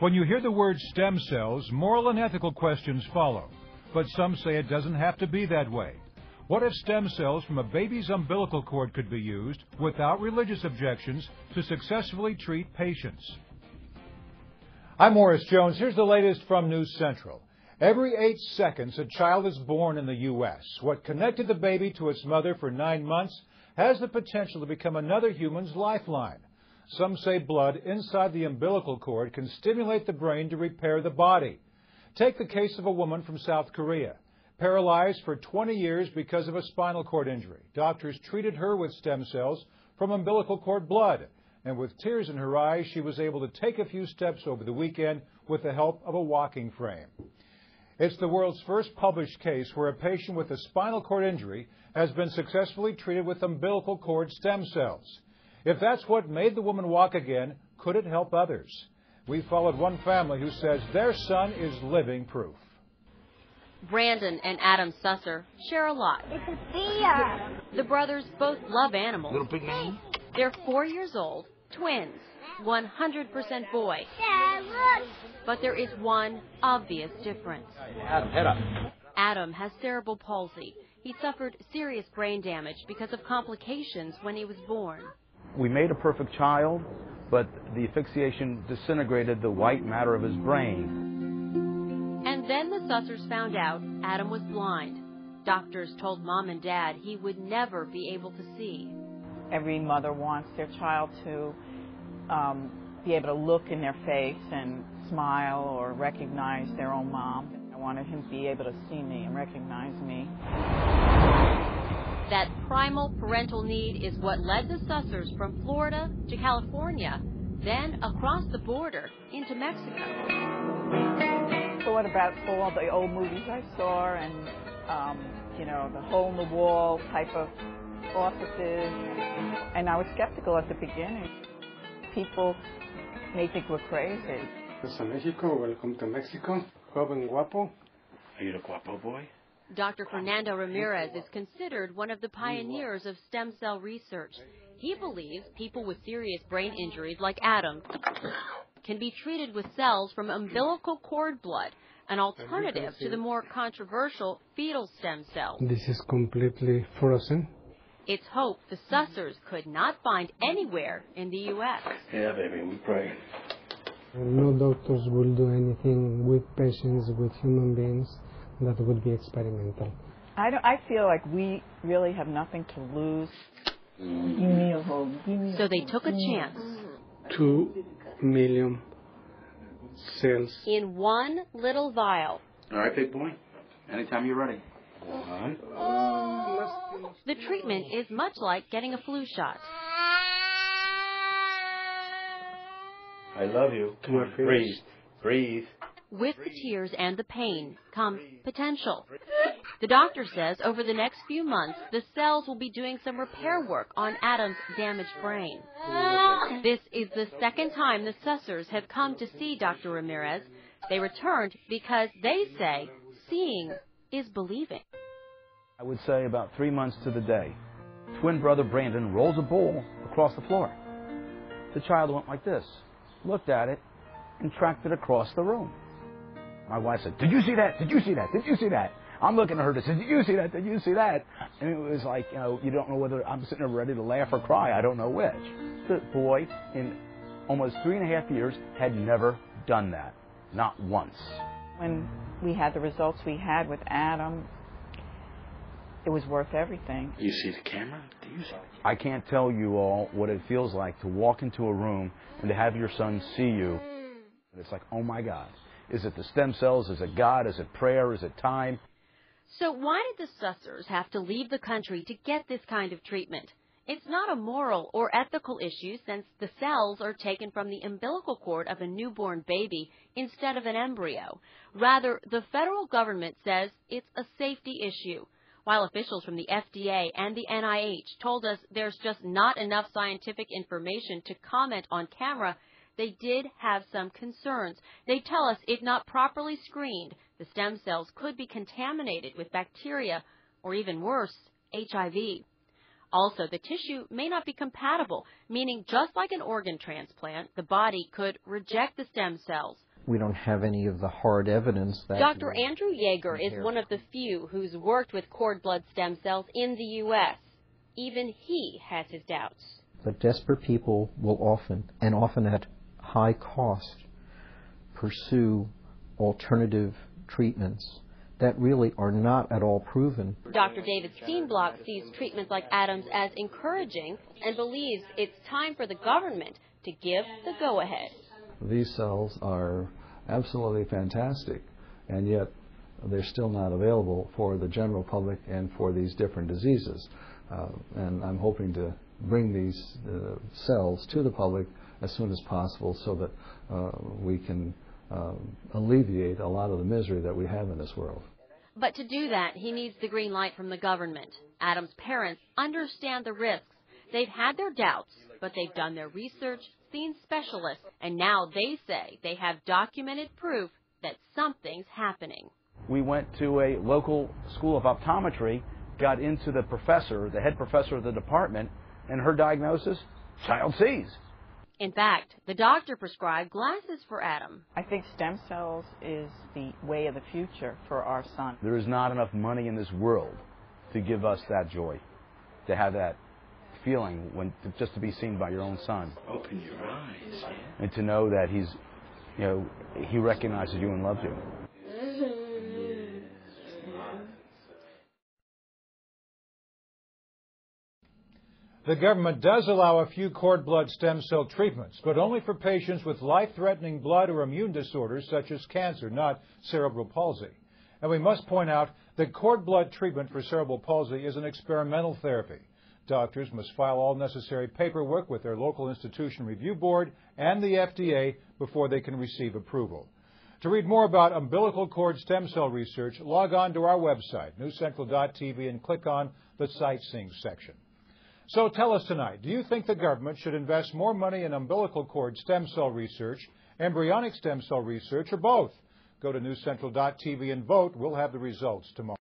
When you hear the word stem cells, moral and ethical questions follow. But some say it doesn't have to be that way. What if stem cells from a baby's umbilical cord could be used, without religious objections, to successfully treat patients? I'm Morris Jones. Here's the latest from News Central. Every 8 seconds, a child is born in the U.S. What connected the baby to its mother for 9 months has the potential to become another human's lifeline. Some say blood inside the umbilical cord can stimulate the brain to repair the body. Take the case of a woman from South Korea, paralyzed for 20 years because of a spinal cord injury. Doctors treated her with stem cells from umbilical cord blood, and with tears in her eyes, she was able to take a few steps over the weekend with the help of a walking frame. It's the world's first published case where a patient with a spinal cord injury has been successfully treated with umbilical cord stem cells. If that's what made the woman walk again, could it help others? We followed one family who says their son is living proof. Brandon and Adam Susser share a lot. It's a bear. The brothers both love animals. Little pig man. They're 4 years old, twins, 100% boy. Dad, look. But there is one obvious difference. Adam, head up. Adam has cerebral palsy. He suffered serious brain damage because of complications when he was born. We made a perfect child, but the asphyxiation disintegrated the white matter of his brain. And then the Sussers found out Adam was blind. Doctors told Mom and Dad he would never be able to see. Every mother wants their child to be able to look in their face and smile or recognize their own mom. I wanted him to be able to see me and recognize me. That primal parental need is what led the Sussers from Florida to California, then across the border into Mexico. Thought about all the old movies I saw and, the hole-in-the-wall type of offices. And I was skeptical at the beginning. People may think we're crazy. Mexico, welcome to Mexico. Joven guapo. Are you the guapo boy? Dr. Fernando Ramirez is considered one of the pioneers of stem cell research. He believes people with serious brain injuries like Adam can be treated with cells from umbilical cord blood, an alternative to the more controversial fetal stem cells. This is completely frozen. It's hope the Sussers could not find anywhere in the U.S. Yeah, baby, we pray. No doctors will do anything with patients, with human beings. That would be experimental. I feel like we really have nothing to lose. Give me a hug. So they took a chance. 2 million cells. In one little vial. All right, big boy. Anytime you're ready. One. The treatment is much like getting a flu shot. I love you. Come on, breathe. Breathe. With the tears and the pain comes potential. The doctor says over the next few months, the cells will be doing some repair work on Adam's damaged brain. This is the second time the Sussers have come to see Dr. Ramirez. They returned because they say seeing is believing. I would say about 3 months to the day. Twin brother Brandon rolls a bowl across the floor. The child went like this, looked at it, and tracked it across the room. My wife said, "Did you see that? Did you see that? Did you see that?" I'm looking at her and said, "Did you see that? Did you see that?" And it was like, you don't know whether I'm sitting there ready to laugh or cry. I don't know which. The boy, in almost 3.5 years, had never done that. Not once. When we had the results we had with Adam, it was worth everything. You see the camera? Do you see it? I can't tell you all what it feels like to walk into a room and to have your son see you. It's like, oh my God. Is it the stem cells? Is it God? Is it prayer? Is it time? So why did the Sussers have to leave the country to get this kind of treatment? It's not a moral or ethical issue since the cells are taken from the umbilical cord of a newborn baby instead of an embryo. Rather, the federal government says it's a safety issue. While officials from the FDA and the NIH told us there's just not enough scientific information to comment on camera, they did have some concerns. They tell us if not properly screened, the stem cells could be contaminated with bacteria or even worse, HIV. Also, the tissue may not be compatible, meaning just like an organ transplant, the body could reject the stem cells We don't have any of the hard evidence that... Dr. Andrew Yeager is one of the few who's worked with cord blood stem cells in the U.S. Even he has his doubts. But desperate people will often at high cost, pursue alternative treatments that really are not at all proven. Dr. David Steenblock sees treatments like Adam's as encouraging and believes it's time for the government to give the go-ahead. These cells are absolutely fantastic, and yet they're still not available for the general public and for these different diseases. And I'm hoping to bring these cells to the public as soon as possible so that we can alleviate a lot of the misery that we have in this world. But to do that, he needs the green light from the government. Adam's parents understand the risks. They've had their doubts, but they've done their research, seen specialists, and now they say they have documented proof that something's happening. We went to a local school of optometry, got into the professor, the head professor of the department, and her diagnosis, child sees. In fact, the doctor prescribed glasses for Adam. I think stem cells is the way of the future for our son. There is not enough money in this world to give us that joy, to have that feeling just to be seen by your own son. Open your eyes, yeah. And to know that he recognizes you and loves you. The government does allow a few cord blood stem cell treatments, but only for patients with life-threatening blood or immune disorders such as cancer, not cerebral palsy. And we must point out that cord blood treatment for cerebral palsy is an experimental therapy. Doctors must file all necessary paperwork with their local institution review board and the FDA before they can receive approval. To read more about umbilical cord stem cell research, log on to our website, newscentral.tv, and click on the Sightseeing section. So tell us tonight, do you think the government should invest more money in umbilical cord stem cell research, embryonic stem cell research, or both? Go to newscentral.tv and vote. We'll have the results tomorrow.